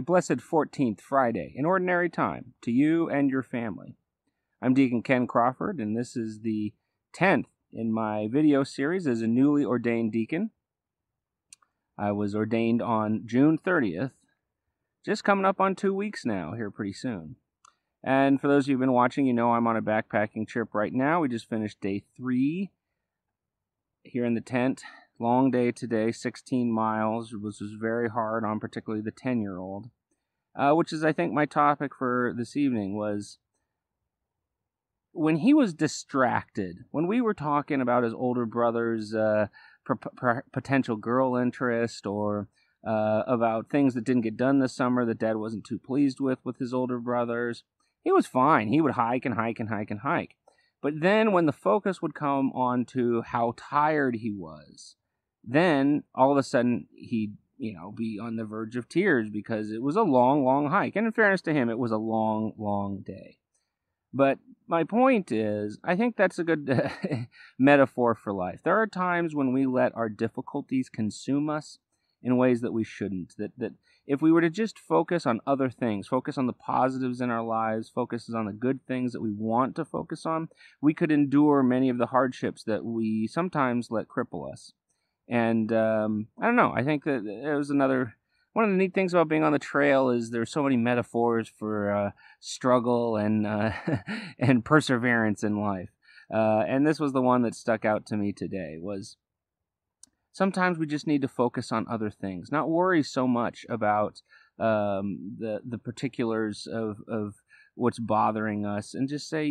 blessed 14th Friday in ordinary time to you and your family. I'm Deacon Ken Crawford, and this is the 10th in my video series as a newly ordained deacon. I was ordained on June 30th, just coming up on 2 weeks now, here pretty soon. And for those of you who've been watching, you know I'm on a backpacking trip right now. We just finished day 3 here in the tent. Long day today, 16 miles, which was very hard on particularly the 10-year-old. Which is, I think, my topic for this evening was when he was distracted, when we were talking about his older brother's potential girl interest or about things that didn't get done this summer that Dad wasn't too pleased with his older brothers. He was fine. He would hike and hike and hike and hike. But then when the focus would come on to how tired he was, then all of a sudden he'd, be on the verge of tears because it was a long, long hike. And in fairness to him, it was a long, long day. But my point is, I think that's a good metaphor for life. There are times when we let our difficulties consume us in ways that we shouldn't. That if we were to just focus on other things, focus on the positives in our lives, focus on the good things that we want to focus on, we could endure many of the hardships that we sometimes let cripple us. And I don't know, I think that it was one of the neat things about being on the trail is there's so many metaphors for struggle and and perseverance in life. And this was the one that stuck out to me today, was sometimes we just need to focus on other things, not worry so much about the particulars of what's bothering us, and just say,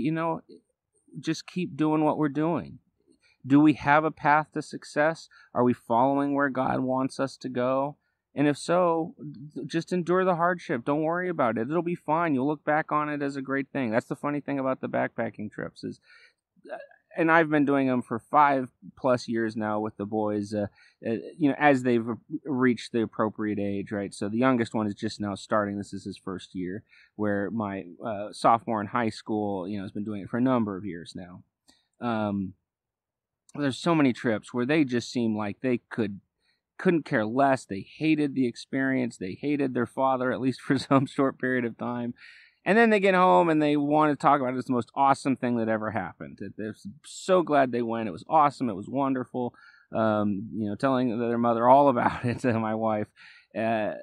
just keep doing what we're doing. Do we have a path to success? Are we following where God wants us to go? And if so, just endure the hardship. Don't worry about it. It'll be fine. You'll look back on it as a great thing. That's the funny thing about the backpacking trips is, and I've been doing them for 5+ years now with the boys, as they've reached the appropriate age, right? So the youngest one is just now starting. This is his first year, where my sophomore in high school, has been doing it for a number of years now. There's so many trips where they just seem like they couldn't care less. They hated the experience. They hated their father, at least for some short period of time. And then they get home and they want to talk about it as the most awesome thing that ever happened. They're so glad they went. It was awesome. It was wonderful. Telling their mother all about it, to my wife. And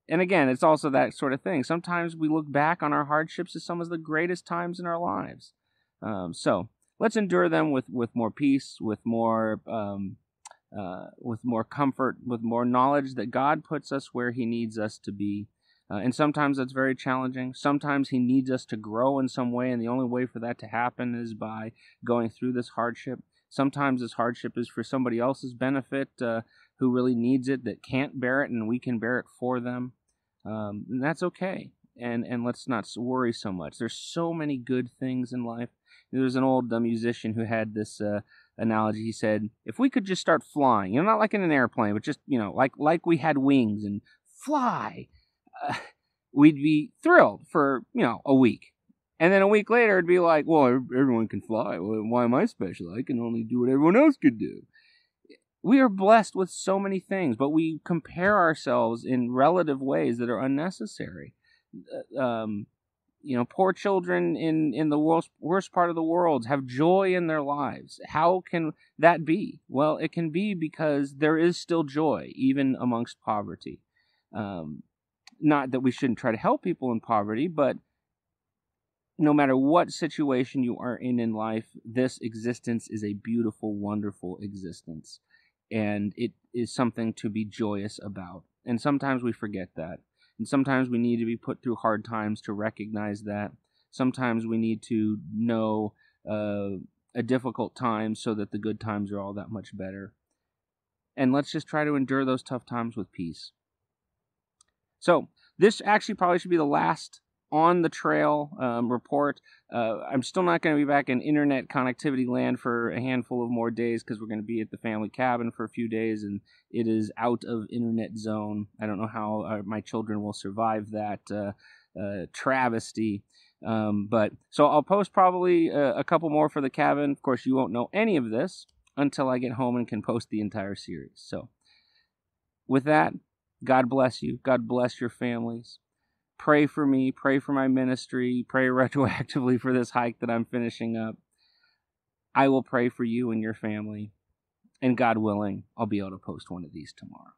again, it's also that sort of thing. Sometimes we look back on our hardships as some of the greatest times in our lives. So let's endure them with more peace, with more comfort, with more knowledge that God puts us where He needs us to be. And sometimes that's very challenging. Sometimes He needs us to grow in some way, and the only way for that to happen is by going through this hardship. Sometimes this hardship is for somebody else's benefit who really needs it, that can't bear it, and we can bear it for them. And that's okay. And let's not worry so much. There's so many good things in life. There's an old musician who had this analogy. He said, if we could just start flying, not like in an airplane, but just, like we had wings and fly, we'd be thrilled for, a week. And then a week later, it'd be like, well, everyone can fly. Why am I special? I can only do what everyone else could do. We are blessed with so many things, but we compare ourselves in relative ways that are unnecessary. Poor children in the worst part of the world have joy in their lives. How can that be? Well, it can be because there is still joy, even amongst poverty. Not that we shouldn't try to help people in poverty, but no matter what situation you are in life, this existence is a beautiful, wonderful existence. And it is something to be joyous about. And sometimes we forget that. And sometimes we need to be put through hard times to recognize that. Sometimes we need to know a difficult time so that the good times are all that much better. And let's just try to endure those tough times with peace. So this actually probably should be the last on the trail report. I'm still not going to be back in internet connectivity land for a handful of more days because we're going to be at the family cabin for a few days, and it is out of internet zone. I don't know how my children will survive that travesty. But so I'll post probably a couple more for the cabin. Of course, you won't know any of this until I get home and can post the entire series. So with that, God bless you. God bless your families. Pray for me. Pray for my ministry. Pray retroactively for this hike that I'm finishing up. I will pray for you and your family. And God willing, I'll be able to post one of these tomorrow.